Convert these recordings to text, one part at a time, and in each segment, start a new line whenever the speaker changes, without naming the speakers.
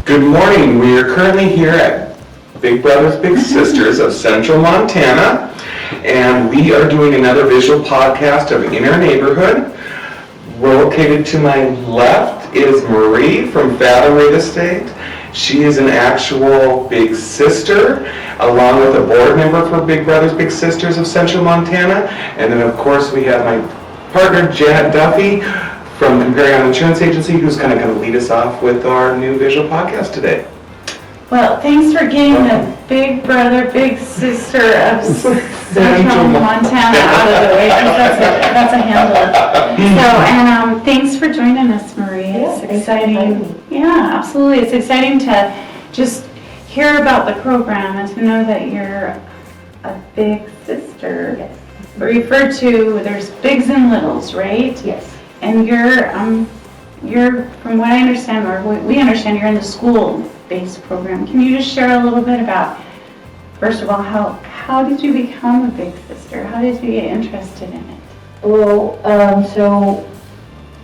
Good morning. We are currently here at Big Brothers Big Sisters of Central Montana, and we are doing another visual podcast of In Our Neighborhood. Located to my left is Marie from Fathom Real Estate. She is an actual big sister, along with a board member for Big Brothers Big Sisters of Central Montana. And then, of course, we have my partner, Duffy, from COMPARION Insurance Agency, who's going to lead us off with our new visual podcast today.
Well, thanks for getting the big brother, big sister of Central Montana out of the way. That's a handle. So, thanks for joining us, Marie. It's exciting. Yeah, absolutely. It's exciting to just hear about the program and to know that you're a big sister.
Yes.
Referred to, there's bigs and littles, right?
Yes.
And you're, from what I understand, or what we understand, you're in the school-based program. Can you just share a little bit about, first of all, how did you become a big sister? How did you get interested in it?
Well, so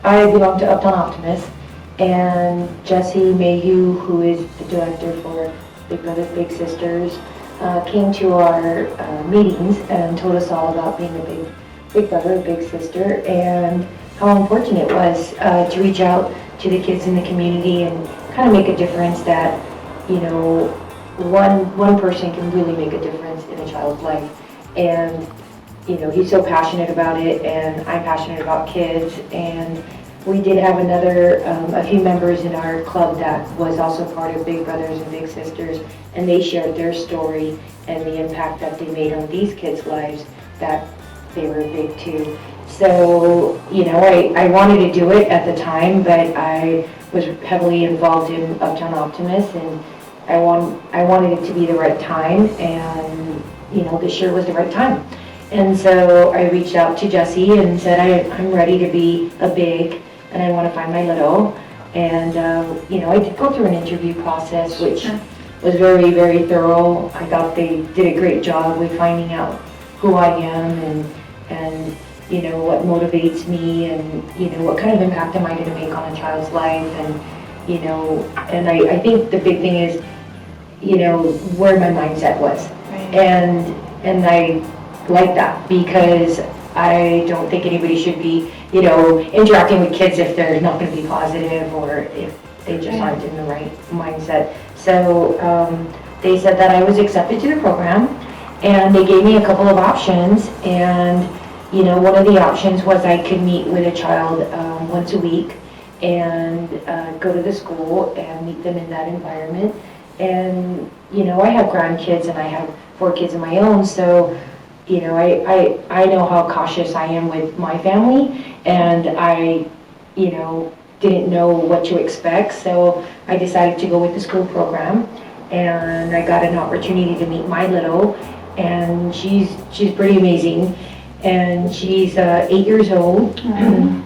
I belong to Uptown Optimist, and Jesse Mayhew, who is the director for Big Brothers Big Sisters, came to our meetings and told us all about being a big brother, a big sister, and how important it was to reach out to the kids in the community and kind of make a difference that, you know, one person can really make a difference in a child's life. And, you know, he's so passionate about it, and I'm passionate about kids. And we did have a few members in our club that was also part of Big Brothers and Big Sisters, and they shared their story and the impact that they made on these kids' lives, that they were big too. So, you know, I wanted to do it at the time, but I was heavily involved in Uptown Optimist, and I wanted it to be the right time, and, you know, this year was the right time. And so I reached out to Jesse and said, I'm ready to be a big, and I want to find my little. And, you know, I did go through an interview process, which was very, very thorough. I thought they did a great job with finding out who I am and you know, what motivates me, and, you know, what kind of impact am I going to make on a child's life, and, you know, and I think the big thing is, you know, where my mindset was.
Right.
And I like that, because I don't think anybody should be, you know, interacting with kids if they're not going to be positive, or if they just aren't in the right mindset. So they said that I was accepted to the program, and they gave me a couple of options, and you know, one of the options was I could meet with a child once a week and go to the school and meet them in that environment. And, you know, I have grandkids and I have 4 kids of my own, so, you know, I know how cautious I am with my family, and I, you know, didn't know what to expect, so I decided to go with the school program, and I got an opportunity to meet my little, and she's pretty amazing. And she's 8 years old, and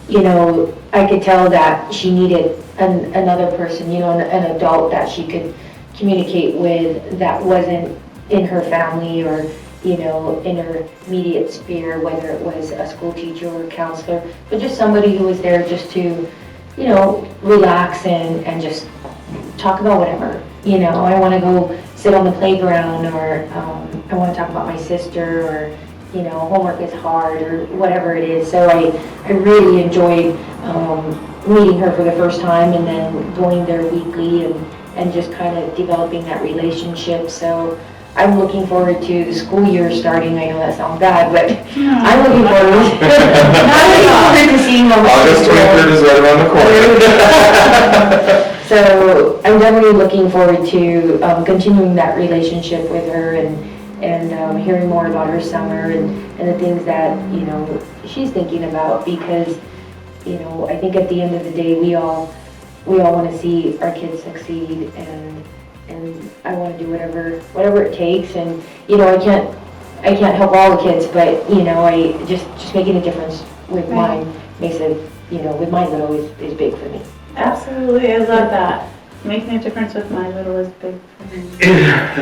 you know, I could tell that she needed another person, you know, an adult that she could communicate with that wasn't in her family or, you know, in her immediate sphere, whether it was a school teacher or a counselor, but just somebody who was there just to, you know, relax and just talk about whatever. You know, I want to go sit on the playground, or I want to talk about my sister, or, you know, homework is hard, or whatever it is. So I really enjoyed meeting her for the first time, and then going there weekly, and just kind of developing that relationship. So I'm looking forward to the school year starting. I know that sounds bad, but I'm looking forward to seeing them.
August 23rd is right around the corner.
So I'm definitely looking forward to continuing that relationship with her, and hearing more about her summer and the things that, you know, she's thinking about, because, you know, I think at the end of the day we all want to see our kids succeed, and I want to do whatever it takes. And, you know, I can't help all the kids, but, you know, I just making a difference with mine makes it, you know, with my little is big for me.
Absolutely, I love that. making a difference with my littlest big friend.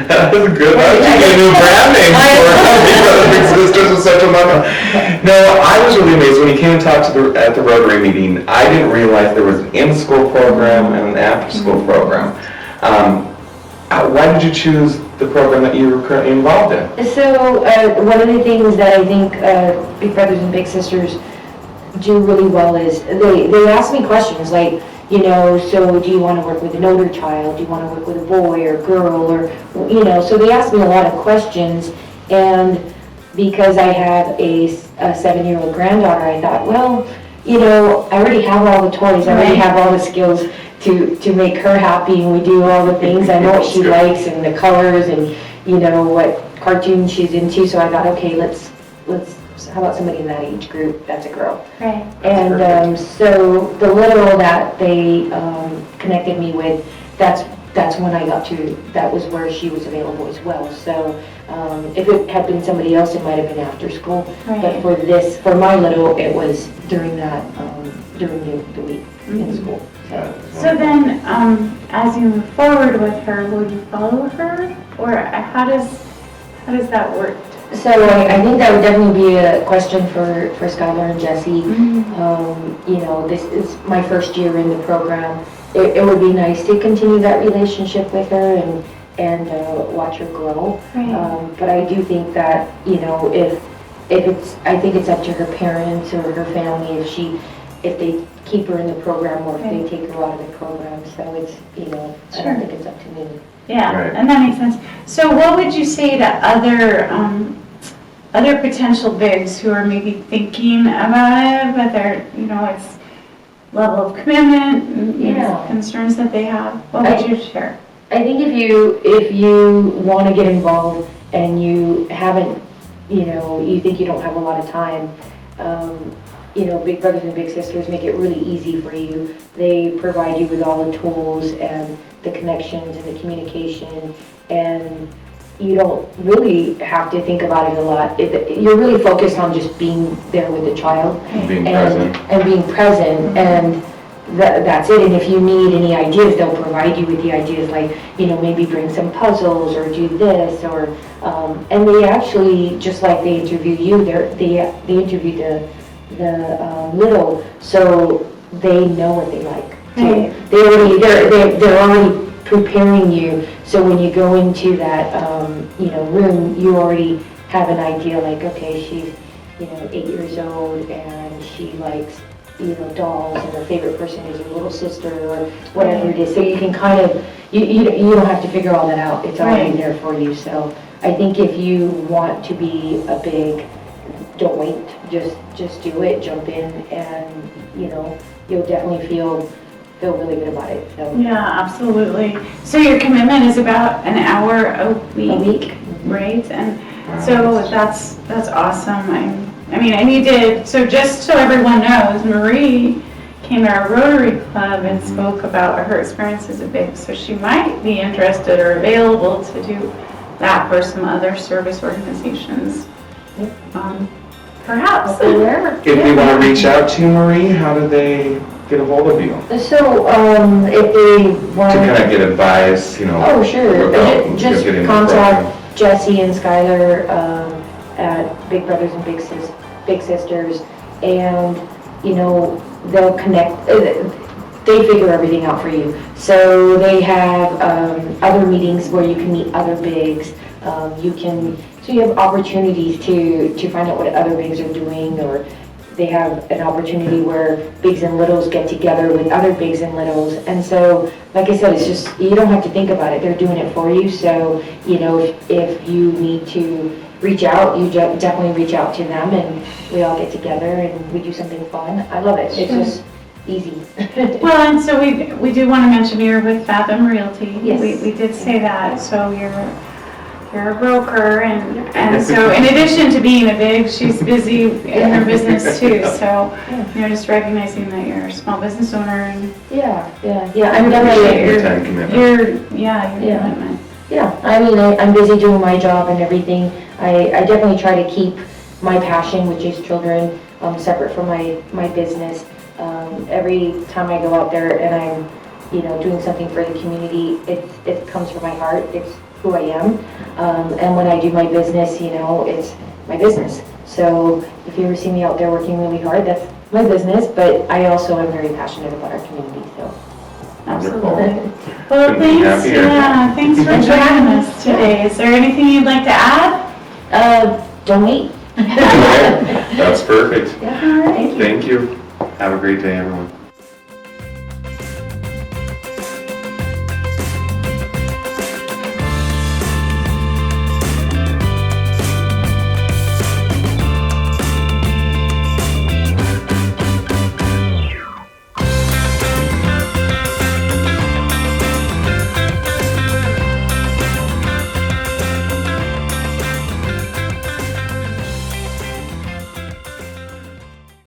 That was good. Why don't you get a new brand name for Big Brother Big Sisters of Central Montana? No, I was really amazed when he came and talked at the Rotary meeting. I didn't realize there was an in-school program and an after-school program. Why did you choose the program that you're currently involved in?
So, one of the things that I think Big Brothers and Big Sisters do really well is they ask me questions like, so do you want to work with an older child? Do you want to work with a boy or girl? Or, so they ask me a lot of questions. And because I have a 7-year-old granddaughter, I thought, well, I already have all the toys. I already have all the skills to make her happy, and we do all the things. I know what she likes and the colors and, what cartoons she's into. So I thought, okay, let's how about somebody in that age group that's a girl?
Right.
And so the little that they connected me with, that's when I got to, that was where she was available as well. So if it had been somebody else, it might have been after school.
Right.
But for my little, it was during that, during the week in school.
So then, as you move forward with her, will you follow her? Or how does that work?
So I think that would definitely be a question for Skylar and Jesse. This is my first year in the program. It would be nice to continue that relationship with her and watch her grow.
Right.
But I do think that, I think it's up to her parents or her family if they keep her in the program or if they take her out of the program. So it's, I don't think it's up to me.
Yeah,
Right.
and that makes sense. So what would you say to other potential bigs who are maybe thinking about it, but they're, it's level of commitment, concerns that they have? What would you share?
I think if you want to get involved and you haven't, you think you don't have a lot of time, Big Brothers and Big Sisters make it really easy for you. They provide you with all the tools and the connections and the communication, and you don't really have to think about it a lot. You're really focused on just being there with the child and being present, and that's it. And if you need any ideas, they'll provide you with the ideas, like maybe bring some puzzles or do this, or and they actually, just like they interview you, they interview the little, so they know what they like.
Right.
They're already preparing you, so when you go into that room, you already have an idea, like, okay, she's 8 years old and she likes dolls, and her favorite person is her little sister or whatever it is. So you can kind of you don't have to figure all that out. It's already there for you. So I think if you want to be a big, don't wait, just do it, jump in, and you'll definitely feel really good about it. So.
Yeah, absolutely. So your commitment is about an hour a week, right? And so that's awesome. So just so everyone knows, Marie came to our Rotary Club and spoke about her experience as a big, so she might be interested or available to do that for some other service organizations. Perhaps.
If they want to reach out to you, Marie, how do they get a hold of you?
So, if they want
to kind of get advice,
Oh, sure. Just contact Jesse and Skylar at Big Brothers and Big Sisters, and they'll connect. They figure everything out for you. So they have other meetings where you can meet other bigs. So you have opportunities to find out what other bigs are doing, or they have an opportunity where bigs and littles get together with other bigs and littles. And so, like I said, it's just, you don't have to think about it. They're doing it for you. So, if you need to reach out, you definitely reach out to them, and we all get together and we do something fun. I love it. It's just easy.
Well, and so we do want to mention you're with Fathom Realty.
Yes.
We did say that. So you're a broker, and so in addition to being a big, she's busy in her business too. So just recognizing that you're a small business owner, and
I'm definitely
your time commitment.
Your commitment.
Yeah, I'm busy doing my job and everything. I definitely try to keep my passion, which is children, separate from my business. Every time I go out there and I'm doing something for the community, it comes from my heart. It's who I am. And when I do my business, it's my business. So if you ever see me out there working really hard, that's my business, but I also am very passionate about our community, so.
Absolutely. Well,
Couldn't be
thanks,
happier.
thanks for joining us today. Is there anything you'd like to add?
Donate.
That's perfect.
Yeah, all right.
Thank you. Have a great day, everyone.